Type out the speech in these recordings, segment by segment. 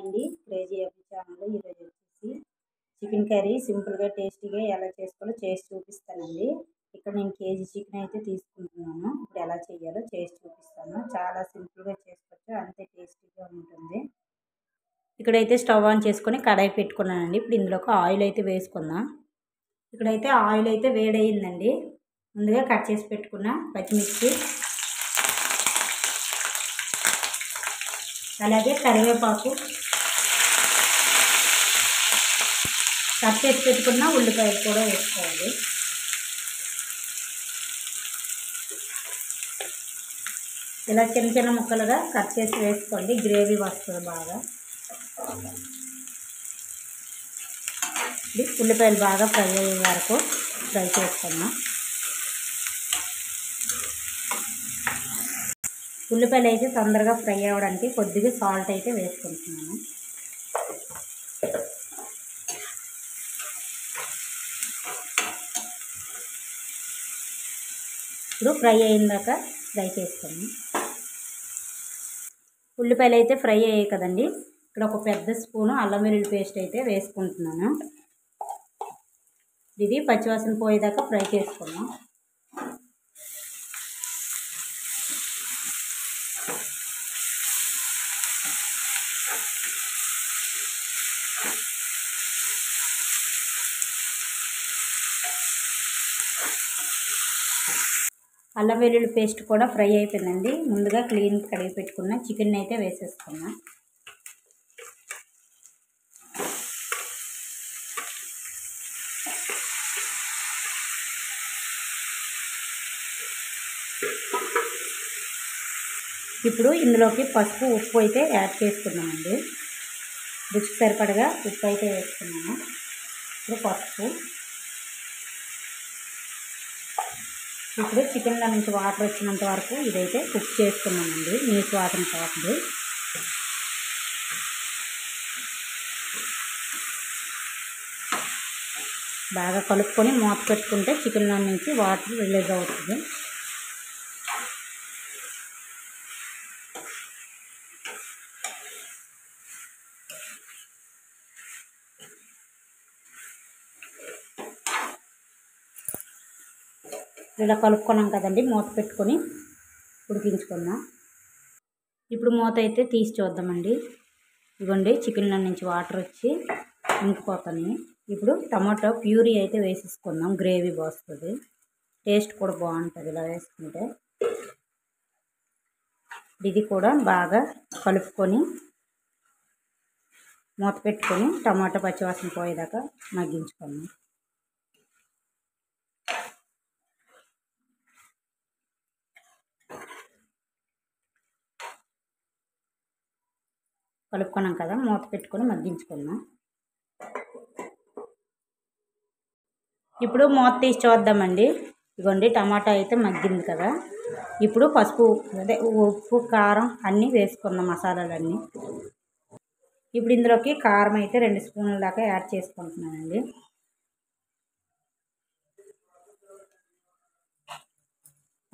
అండి, crazy every channel. ఈరోజు వచ్చేసి చికెన్ కర్రీ సింపుల్గా టేస్టీగా ఎలా చేసుకోవాలో చేసి చూపిస్తానండి. ఇక్కడ నేను కేజీ చికెన్ అయితే తీసుకుంటున్నాను. ఇప్పుడు ఎలా చేయాలో చేసి చూపిస్తాను. చాలా సింపుల్గా చేసుకోవచ్చు, అంతే టేస్టీగా ఉంటుంది. ఇక్కడైతే స్టవ్ ఆన్ చేసుకొని కడాయి పెట్టుకున్నానండి. ఇప్పుడు ఇందులోకి ఆయిల్ అయితే వేసుకుందాం. ఇక్కడైతే ఆయిల్ అయితే వేడయిందండి. ముందుగా కట్ చేసి పెట్టుకున్న పచ్చిమిర్చి, అలాగే కరివేపాకు, కట్ చేసి పెట్టుకున్న ఉల్లిపాయలు కూడా వేసుకోవాలి. ఇలా చిన్న చిన్న ముక్కలుగా కట్ చేసి వేసుకోండి, గ్రేవీ వస్తుంది బాగా. ఉల్లిపాయలు బాగా ఫ్రై అయ్యే వరకు ఫ్రై చేసుకున్నాం. ఉల్లిపాయలు అయితే తొందరగా ఫ్రై అవ్వడానికి కొద్దిగా సాల్ట్ అయితే వేసుకుంటున్నాను. ఇప్పుడు ఫ్రై అయిందాక ఫ్రై చేసుకున్నాం. ఉల్లిపాయలు అయితే ఫ్రై అయ్యాయి కదండి. ఇక్కడ ఒక పెద్ద స్పూను అల్లం వెల్లుల్లి పేస్ట్ అయితే వేసుకుంటున్నాను. ఇది పచ్చివాసన పోయేదాకా ఫ్రై చేసుకున్నాం. అల్లం వెల్లుల్లి పేస్ట్ కూడా ఫ్రై అయిపోయిందండి. ముందుగా క్లీన్ కడిగి పెట్టుకున్న చికెన్ అయితే వేసేసుకున్నా. ఇప్పుడు ఇందులోకి పసుపు, ఉప్పు అయితే యాడ్ చేసుకున్నామండి. రుచికి సరిపడగా ఉప్పు అయితే వేసుకున్నాము. ఇప్పుడు పసుపు. ఇప్పుడు చికెన్లో నుంచి వాటర్ వచ్చినంత వరకు ఇదైతే కుక్ చేసుకున్నామండి, నీసు వాసన పోతుంది. బాగా కలుపుకొని మూత పెట్టుకుంటే చికెన్లో నుంచి వాటర్ రిలీజ్ అవుతుంది. ఇలా కలుపుకున్నాం కదండి, మూత పెట్టుకొని ఉడికించుకుందాం. ఇప్పుడు మూత అయితే తీసి చూద్దామండి. ఇవ్వండి, చికెన్లో నుంచి వాటర్ వచ్చి ఇంకిపోతాయి. ఇప్పుడు టమాటో ప్యూరీ అయితే వేసేసుకుందాం, గ్రేవీ వస్తుంది, టేస్ట్ కూడా బాగుంటుంది ఇలా వేసుకుంటే. ఇది కూడా బాగా కలుపుకొని మూత పెట్టుకొని టమాటో పచ్చివాసన పోయేదాకా మగ్గించుకుందాం. కలుపుకున్నాం కదా, మూత పెట్టుకొని మగ్గించుకుందాం. ఇప్పుడు మూత తీసి చూద్దామండి. ఇదిగోండి, టమాటా అయితే మగ్గింది కదా. ఇప్పుడు పసుపు, అదే ఉప్పు, కారం అన్నీ వేసుకున్నాం, మసాలాలన్నీ. ఇప్పుడు ఇందులోకి కారం అయితే 2 స్పూన్ల దాకా యాడ్ చేసుకుంటున్నానండి.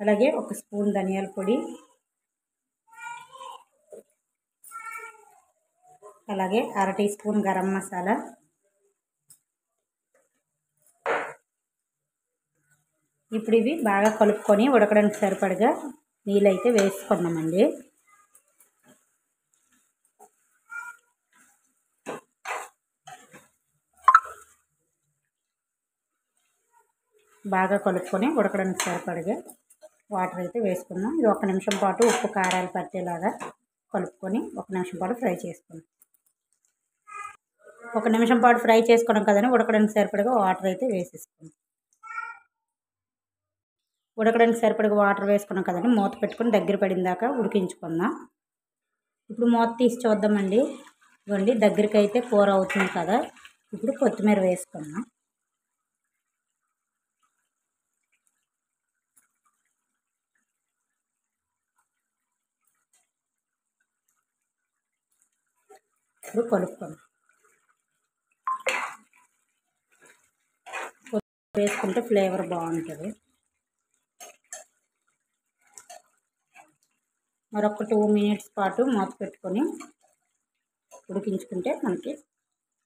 అలాగే 1 స్పూన్ ధనియాల పొడి, అలాగే 1/2 టీ స్పూన్ గరం మసాలా, ఇప్పుడు ఇవి బాగా కలుపుకొని ఉడకడానికి సరిపడగా నీళ్ళు అయితే వేసుకున్నామండి. బాగా కలుపుకొని ఉడకడానికి సరిపడగా వాటర్ అయితే వేసుకున్నాం. ఇది 1 నిమిషం పాటు ఉప్పు కారాలు పట్టేలాగా కలుపుకొని 1 నిమిషం పాటు ఫ్రై చేసుకున్నాం. 1 నిమిషం పాటు ఫ్రై చేసుకున్నాం కదండి, ఉడకడానికి సరిపడగా వాటర్ అయితే వేసేసుకున్నాం. ఉడకడానికి సరిపడగా వాటర్ వేసుకున్నాం కదండి, మూత పెట్టుకొని దగ్గర పడిందాక ఉడికించుకుందాం. ఇప్పుడు మూత తీసి చూద్దామండి. ఇవ్వండి, దగ్గరికి అయితే కూర అవుతుంది కదా. ఇప్పుడు కొత్తిమీర వేసుకుందాం. ఇప్పుడు కలుపుకుందాం. వేసుకుంటే ఫ్లేవర్ బాగుంటుంది. మరొక 2 మినిట్స్ పాటు మూత పెట్టుకొని ఉడికించుకుంటే మనకి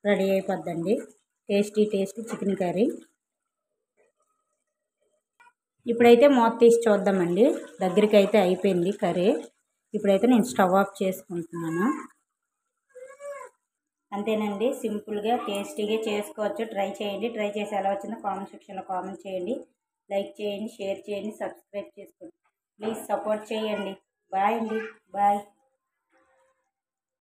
రెడీ అయిపోద్దండి టేస్టీ చికెన్ కర్రీ. ఇప్పుడైతే మూత తీసి చూద్దామండి. దగ్గరికి అయితే అయిపోయింది కర్రీ. ఇప్పుడైతే నేను స్టవ్ ఆఫ్ చేసుకుంటున్నాను. అంతేనండి, సింపుల్గా టేస్టీగా చేసుకోవచ్చు. ట్రై చేయండి. ట్రై చేసి ఎలా వచ్చిందో కామెంట్ సెక్షన్లో కామెంట్ చేయండి. లైక్ చేయండి, షేర్ చేయండి, సబ్స్క్రైబ్ చేసుకోండి. ప్లీజ్ సపోర్ట్ చేయండి. బాయ్ అండి, బాయ్.